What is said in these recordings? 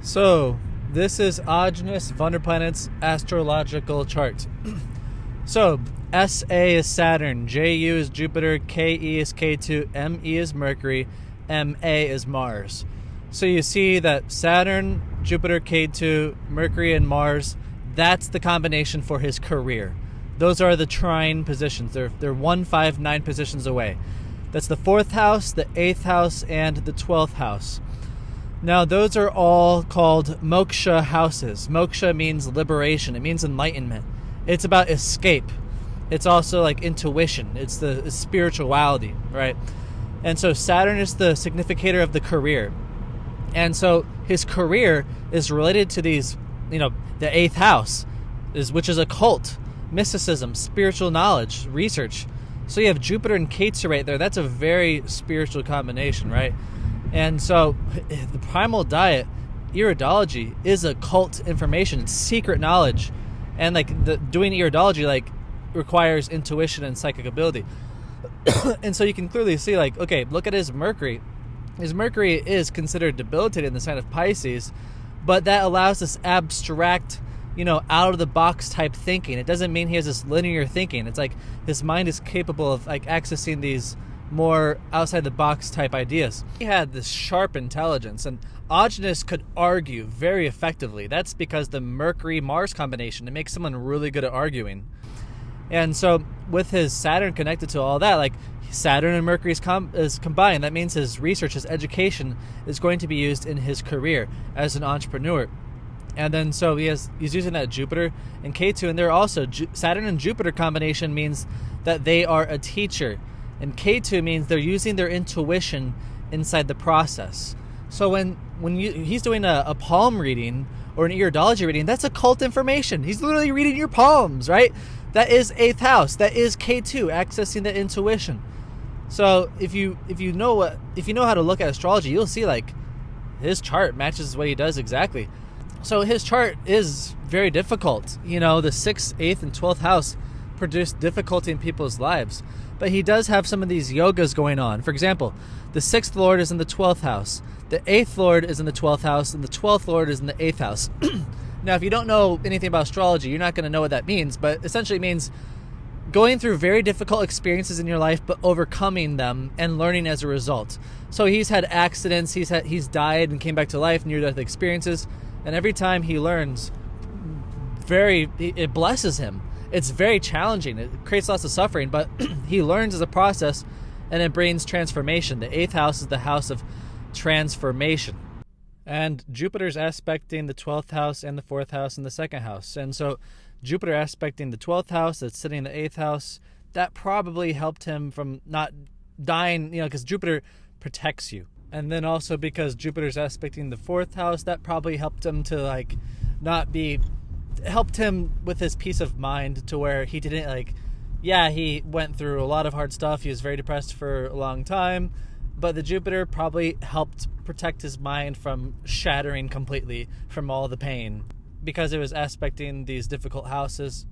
So, this is Aajonus Wonderplanet's astrological chart. So, SA is Saturn, JU is Jupiter, KE is K2, ME is Mercury, MA is Mars. So you see that Saturn, Jupiter, K2, Mercury, and Mars, that's the combination for his career. Those are the trine positions. They're 1, 5, 9 positions away. That's the 4th house, the 8th house, and the 12th house. Now, those are all called moksha houses. Moksha means liberation. It means enlightenment. It's about escape. It's also like intuition. It's the spirituality, right? And so Saturn is the significator of the career. And so his career is related to these, the 8th house, which is occult, mysticism, spiritual knowledge, research. So you have Jupiter and Ketu right there. That's a very spiritual combination, right? And so the primal diet, iridology, is occult information. It's secret knowledge. And doing iridology requires intuition and psychic ability. And so you can clearly see look at his Mercury. His Mercury is considered debilitated in the sign of Pisces, but that allows this abstract, out of the box type thinking. It doesn't mean he has this linear thinking. It's like his mind is capable of accessing these more outside the box type ideas. He had this sharp intelligence, and Aajonus could argue very effectively. That's because the Mercury-Mars combination, it makes someone really good at arguing. And so with his Saturn connected to all that, Saturn and Mercury is combined, that means his research, his education is going to be used in his career as an entrepreneur. And then so he's using that Jupiter and K2, and they're also Saturn and Jupiter combination means that they are a teacher. And K2 means they're using their intuition inside the process. So when he's doing a palm reading or an iridology reading, that's occult information. He's literally reading your palms, right? That is 8th house. That is K2, accessing the intuition. So if you know how to look at astrology, you'll see his chart matches what he does exactly. So his chart is very difficult. The 6th, 8th, and 12th house produce difficulty in people's lives. But he does have some of these yogas going on. For example, the 6th Lord is in the 12th house. The 8th Lord is in the 12th house. And the 12th Lord is in the 8th house. Now, if you don't know anything about astrology, you're not going to know what that means. But essentially it means going through very difficult experiences in your life, but overcoming them and learning as a result. So he's had accidents. He's died and came back to life, near-death experiences. And every time he learns, it blesses him. It's very challenging. It creates lots of suffering, but he learns as a process, and it brings transformation. The 8th house is the house of transformation. And Jupiter's aspecting the 12th house and the 4th house and the 2nd house. And so Jupiter aspecting the 12th house that's sitting in the 8th house, that probably helped him from not dying, because Jupiter protects you. And then also because Jupiter's aspecting the 4th house, that probably helped him to helped him with his peace of mind to where he didn't he went through a lot of hard stuff. He was very depressed for a long time, but the Jupiter probably helped protect his mind from shattering completely from all the pain. Because it was aspecting these difficult houses,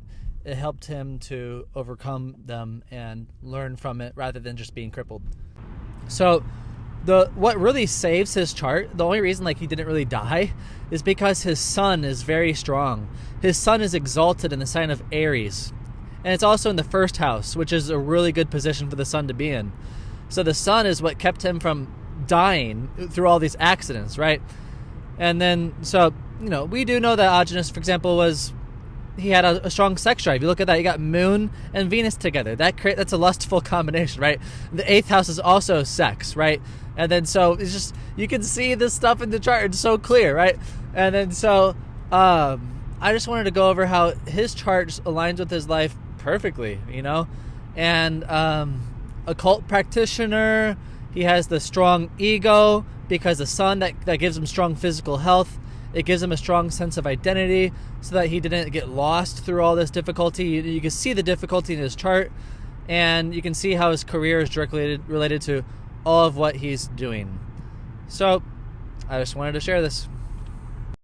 it helped him to overcome them and learn from it rather than just being crippled. So what really saves his chart, the only reason he didn't really die, is because his sun is very strong. His sun is exalted in the sign of Aries. And it's also in the 1st house, which is a really good position for the sun to be in. So the sun is what kept him from dying through all these accidents, right? And then, so, we do know that Aajonus, for example, he had a strong sex drive. You look at that, you got Moon and Venus together. That's a lustful combination, right? The 8th house is also sex, right? And then so it's just, you can see this stuff in the chart. It's so clear, right? And then so I just wanted to go over how his chart just aligns with his life perfectly, And occult practitioner, he has the strong ego because the sun that gives him strong physical health. It gives him a strong sense of identity so that he didn't get lost through all this difficulty. You can see the difficulty in his chart, and you can see how his career is directly related to all of what he's doing. So I just wanted to share this.